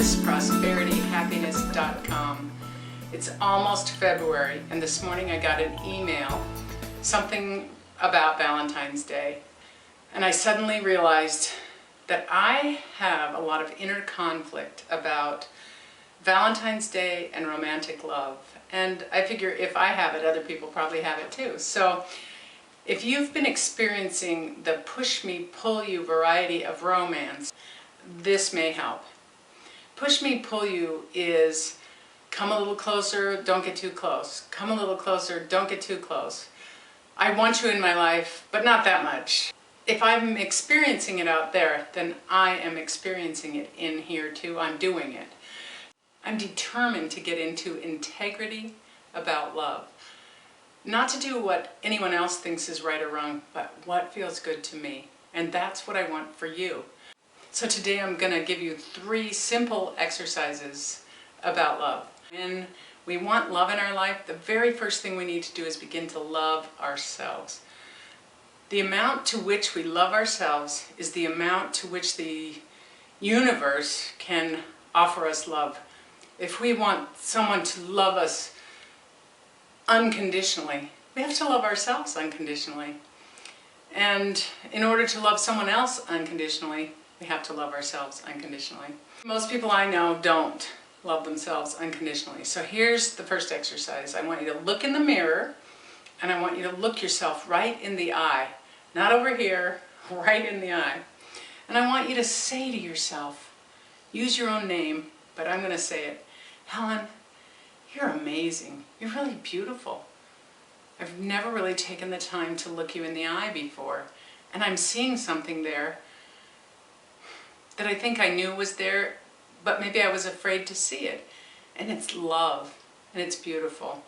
PeaceProsperityHappiness.com. It's almost February, and this morning I got an email, something about Valentine's Day, and I suddenly realized that I have a lot of inner conflict about Valentine's Day and romantic love. And I figure if I have it, other people probably have it too. So if you've been experiencing the push me, pull you variety of romance, this may help. Push me, pull you is come a little closer, don't get too close. Come a little closer, don't get too close. I want you in my life, but not that much. If I'm experiencing it out there, then I am experiencing it in here too. I'm doing it. I'm determined to get into integrity about love. Not to do what anyone else thinks is right or wrong, but what feels good to me. And that's what I want for you. So today I'm going to give you 3 simple exercises about love. When we want love in our life, the very first thing we need to do is begin to love ourselves. The amount to which we love ourselves is the amount to which the universe can offer us love. If we want someone to love us unconditionally, we have to love ourselves unconditionally. And in order to love someone else unconditionally, we have to love ourselves unconditionally. Most people I know don't love themselves unconditionally. So here's the first exercise. I want you to look in the mirror, and I want you to look yourself right in the eye. Not over here, right in the eye. And I want you to say to yourself, use your own name, but I'm going to say it, Helen, you're amazing. You're really beautiful. I've never really taken the time to look you in the eye before, and I'm seeing something there that I think I knew was there, but maybe I was afraid to see it. And it's love, and it's beautiful.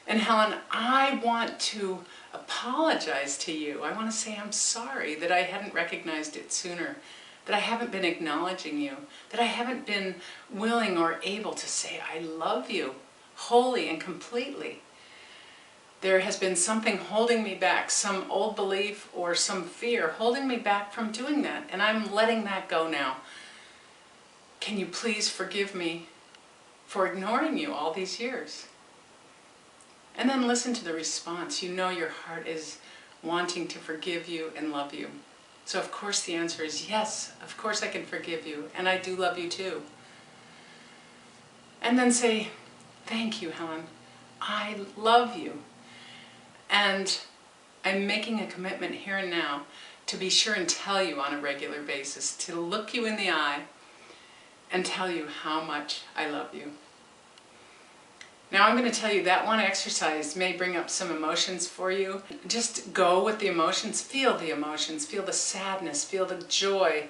And Helen, I want to apologize to you. I want to say I'm sorry that I hadn't recognized it sooner, that I haven't been acknowledging you, that I haven't been willing or able to say I love you wholly and completely. There has been something holding me back, some old belief or some fear holding me back from doing that, and I'm letting that go now. Can you please forgive me for ignoring you all these years? And then listen to the response. You know your heart is wanting to forgive you and love you. So of course the answer is yes, of course I can forgive you, and I do love you too. And then say, thank you, Helen. I love you. And I'm making a commitment here and now to be sure and tell you on a regular basis, to look you in the eye and tell you how much I love you. Now I'm going to tell you that one exercise may bring up some emotions for you. Just go with the emotions, feel the sadness, feel the joy,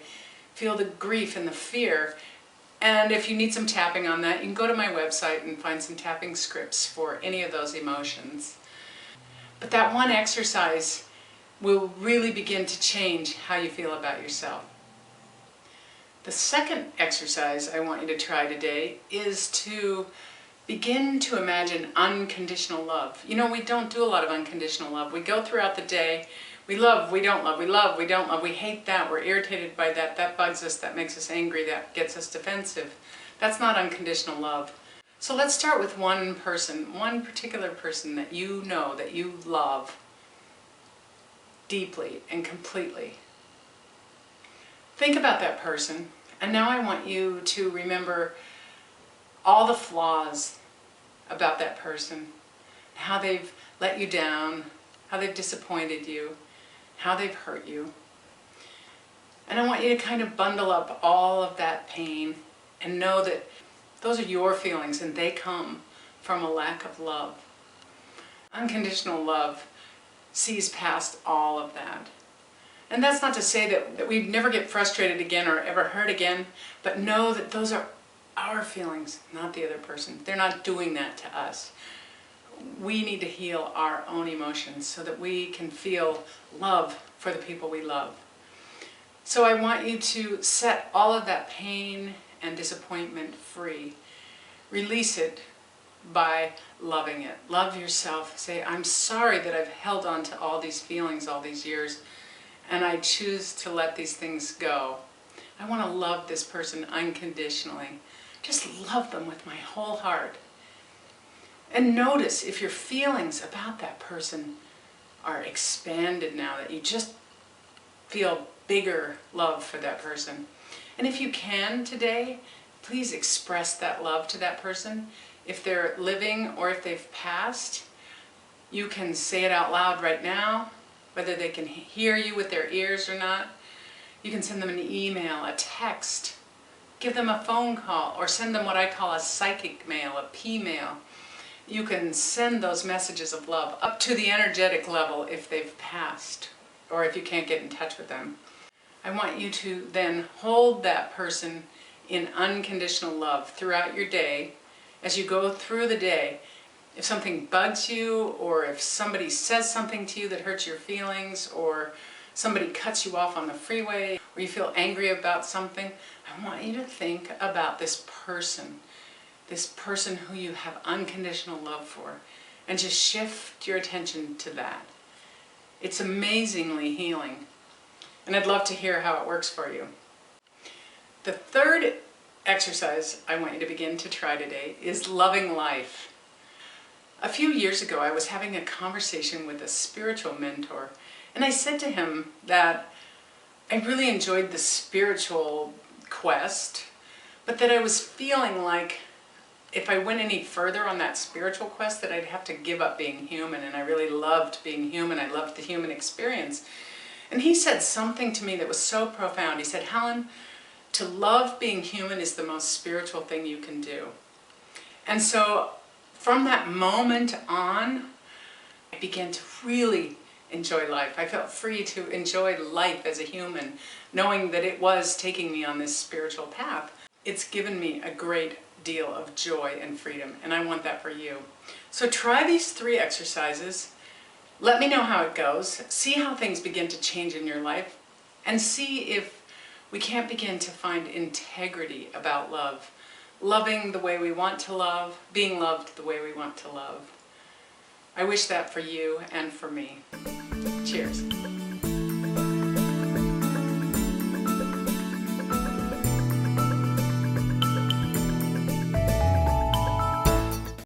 feel the grief and the fear. And if you need some tapping on that, you can go to my website and find some tapping scripts for any of those emotions. But that one exercise will really begin to change how you feel about yourself. The second exercise I want you to try today is to begin to imagine unconditional love. You know, we don't do a lot of unconditional love. We go throughout the day, we love, we don't love, we love, we don't love, we hate that, we're irritated by that, that bugs us, that makes us angry, that gets us defensive. That's not unconditional love. So let's start with one person, one particular person that you know, that you love deeply and completely. Think about that person, and now I want you to remember all the flaws about that person, how they've let you down, how they've disappointed you, how they've hurt you. And I want you to kind of bundle up all of that pain and know that those are your feelings and they come from a lack of love. Unconditional love sees past all of that. And that's not to say that we never get frustrated again or ever hurt again, but know that those are our feelings, not the other person. They're not doing that to us. We need to heal our own emotions so that we can feel love for the people we love. So I want you to set all of that pain and disappointment free. Release it by loving it. Love yourself. Say, I'm sorry that I've held on to all these feelings all these years, and I choose to let these things go. I want to love this person unconditionally. Just love them with my whole heart. And notice if your feelings about that person are expanded now, that you just feel bigger love for that person. And if you can today, please express that love to that person. If they're living or if they've passed, you can say it out loud right now, whether they can hear you with their ears or not. You can send them an email, a text, give them a phone call, or send them what I call a psychic mail, a P-mail. You can send those messages of love up to the energetic level if they've passed, or if you can't get in touch with them. I want you to then hold that person in unconditional love throughout your day as you go through the day. If something bugs you, or if somebody says something to you that hurts your feelings, or somebody cuts you off on the freeway, or you feel angry about something, I want you to think about this person who you have unconditional love for, and just shift your attention to that. It's amazingly healing, and I'd love to hear how it works for you. The third exercise I want you to begin to try today is loving life. A few years ago, I was having a conversation with a spiritual mentor, and I said to him that I really enjoyed the spiritual quest, but that I was feeling like if I went any further on that spiritual quest, that I'd have to give up being human, and I really loved being human. I loved the human experience. And he said something to me that was so profound. He said, "Helen, to love being human is the most spiritual thing you can do." And so from that moment on, I began to really enjoy life. I felt free to enjoy life as a human, knowing that it was taking me on this spiritual path. It's given me a great deal of joy and freedom, and I want that for you. So try these 3 exercises. Let me know how it goes. See how things begin to change in your life, and see if we can't begin to find integrity about love. Loving the way we want to love, being loved the way we want to love. I wish that for you and for me. Cheers.